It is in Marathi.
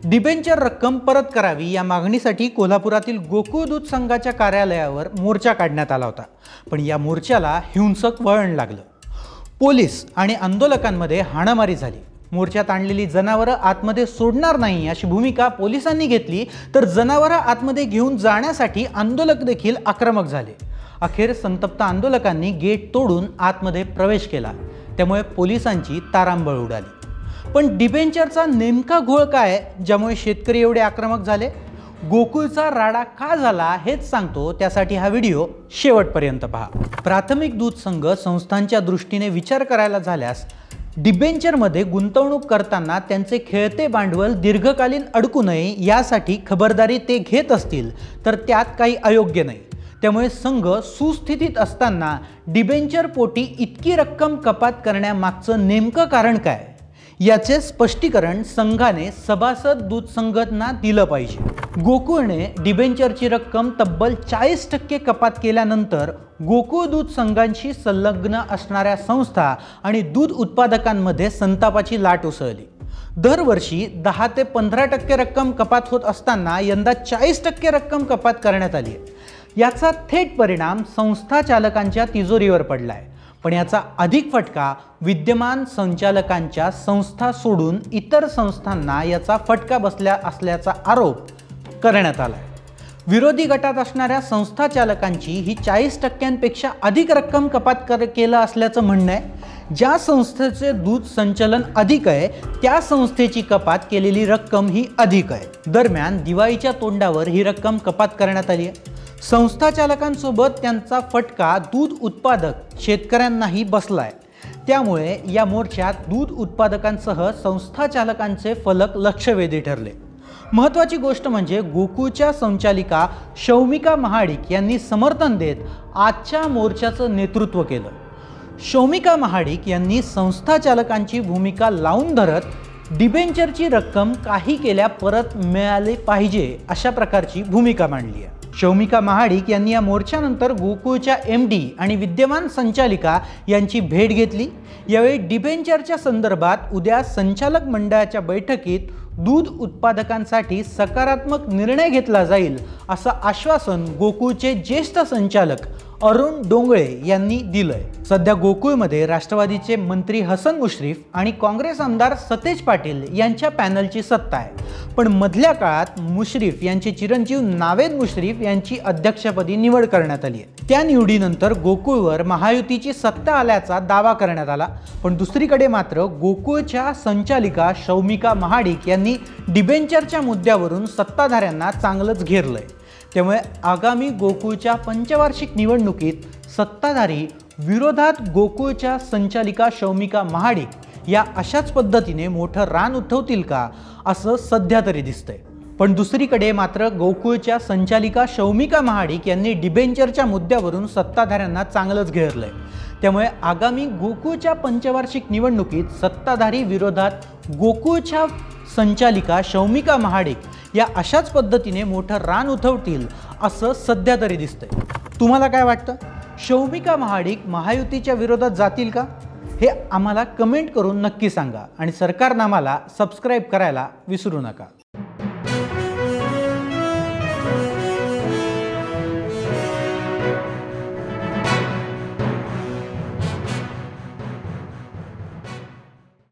डिबेंचर रक्कम परत करावी या मागणीसाठी कोल्हापुरातील गोकुळ दूध संघाच्या कार्यालयावर मोर्चा काढण्यात आला होता। पण या मोर्चाला हिंसक वळण लागलं। पोलीस आणि आंदोलकांमध्ये हाणामारी झाली। मोर्चात आणलेली जनावरं आतमध्ये सोडणार नाही अशी भूमिका पोलिसांनी घेतली, तर जनावरं आतमध्ये घेऊन जाण्यासाठी आंदोलक देखील आक्रमक झाले। अखेर संतप्त आंदोलकांनी गेट तोडून आतमध्ये प्रवेश केला, त्यामुळे पोलिसांची तारांबळ उडाली। पण डिबेंचरचा नेमका घोळ काय, ज्यामुळे शेतकरी एवढे आक्रमक झाले? गोकुळचा राडा का झाला हेच सांगतो, त्यासाठी हा व्हिडिओ शेवटपर्यंत पहा। प्राथमिक दूध संघ संस्थांच्या दृष्टीने विचार करायला झाल्यास डिबेंचरमध्ये गुंतवणूक करताना त्यांचे खेळते भांडवल दीर्घकालीन अडकू नये यासाठी खबरदारी ते घेत असतील तर त्यात काही अयोग्य नाही। त्यामुळे संघ सुस्थितीत असताना डिबेंचर पोटी इतकी रक्कम कपात करण्यामागचं नेमकं कारण काय, याचे स्पष्टीकरण संघाने सभासद दूध संघांना दिलं पाहिजे। गोकुळने डिबेंचरची रक्कम तब्बल 40% कपात केल्यानंतर गोकुळ दूध संघांशी संलग्न असणाऱ्या संस्था आणि दूध उत्पादकांमध्ये संतापाची लाट उसळली। दरवर्षी 10 ते 15% रक्कम कपात होत असताना यंदा 40% रक्कम कपात करण्यात आली आहे। याचा थेट परिणाम संस्था चालकांच्या तिजोरीवर पडलाय। पण याचा अधिक फटका विद्यमान संचालकांच्या संस्था सोडून इतर संस्थांना याचा फटका बसला असल्याचा आरोप करण्यात आलाय। विरोधी गटात असणाऱ्या संस्था चालकांची ही 40%पेक्षा अधिक रक्कम कपात केलं असल्याचं म्हणणं आहे। ज्या संस्थेचे दूध संचलन अधिक आहे त्या संस्थेची कपात केलेली रक्कम ही अधिक आहे। दरम्यान दिवाळीच्या तोंडावर ही रक्कम कपात करण्यात आली आहे। संस्था चालकांसोबत त्यांचा फटका दूध उत्पादक शेतकऱ्यांनाही बसलाय। त्यामुळे या मोर्चात दूध उत्पादकांसह संस्था चालकांचे फलक लक्षवेधी ठरले। महत्त्वाची गोष्ट म्हणजे गोकुळच्या संचालिका शौमिका महाडिक यांनी समर्थन देत आजच्या मोर्चाचं नेतृत्व केलं। शौमिका महाडिक यांनी संस्था चालकांची भूमिका लावून धरत डिबेंचरची रक्कम काही केल्या परत मिळाली पाहिजे अशा प्रकारची भूमिका मांडली आहे। शौमिका महाडिक यांनी या मोर्चानंतर गोकुळच्या MD आणि विद्यमान संचालिका यांची भेट घेतली। यावेळी डिबेंचरच्या संदर्भात उद्या संचालक मंडळाच्या बैठकीत दूध उत्पादकांसाठी सकारात्मक निर्णय घेतला जाईल असं आश्वासन गोकुळचे ज्येष्ठ संचालक अरुण डोंगळे यांनी दिलंय। सध्या गोकुळमध्ये राष्ट्रवादीचे मंत्री हसन मुश्रीफ आणि काँग्रेस आमदार सतेज पाटील यांच्या पॅनलची सत्ता आहे। पण मधल्या काळात मुश्रीफ यांचे चिरंजीव नावेद मुश्रीफ यांची अध्यक्षपदी निवड करण्यात आली आहे। त्या निवडीनंतर गोकुळवर महायुतीची सत्ता आल्याचा दावा करण्यात आला। पण दुसरीकडे मात्र गोकुळच्या संचालिका शौमिका महाडिक यांनी डिबेंचरच्या मुद्द्यावरून सत्ताधाऱ्यांना चांगलंच घेरलंय। त्यामुळे आगामी गोकुळच्या पंचवार्षिक निवडणुकीत सत्ताधारी विरोधात गोकुळच्या संचालिका शौमिका महाडिक या अशाच पद्धतीने मोठं रान उठवतील का असं सध्या तरी दिसतंय। पण दुसरीकडे मात्र गोकुळच्या संचालिका शौमिका महाडिक यांनी डिबेंचरच्या मुद्द्यावरून सत्ताधाऱ्यांना चांगलंच घेरलंय। त्यामुळे आगामी गोकुळच्या पंचवार्षिक निवडणुकीत सत्ताधारी विरोधात गोकुळच्या संचालिका शौमिका महाडिक या अशाच पद्धतीने मोठं रान उठवतील असं सध्या तरी दिसतंय। तुम्हाला काय वाटतं? शौमिका महाडिक महायुतीच्या विरोधात जातील का? हे आम्हाला कमेंट करून नक्की सांगा आणि सरकारनामाला सबस्क्राईब करायला विसरू नका।